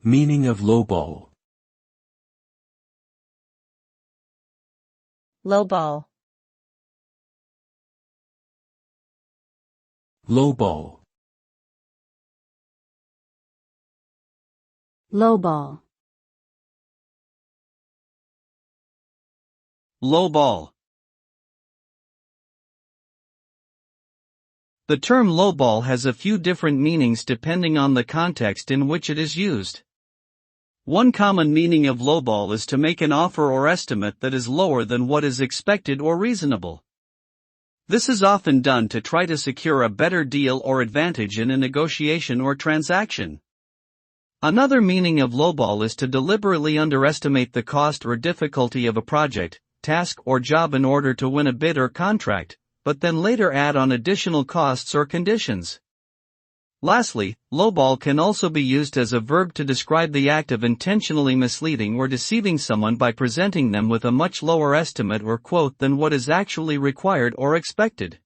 Meaning of lowball. Lowball. Lowball. Lowball. Lowball. The term lowball has a few different meanings depending on the context in which it is used. One common meaning of lowball is to make an offer or estimate that is lower than what is expected or reasonable. This is often done to try to secure a better deal or advantage in a negotiation or transaction. Another meaning of lowball is to deliberately underestimate the cost or difficulty of a project, task or job in order to win a bid or contract, but then later add on additional costs or conditions. Lastly, lowball can also be used as a verb to describe the act of intentionally misleading or deceiving someone by presenting them with a much lower estimate or quote than what is actually required or expected.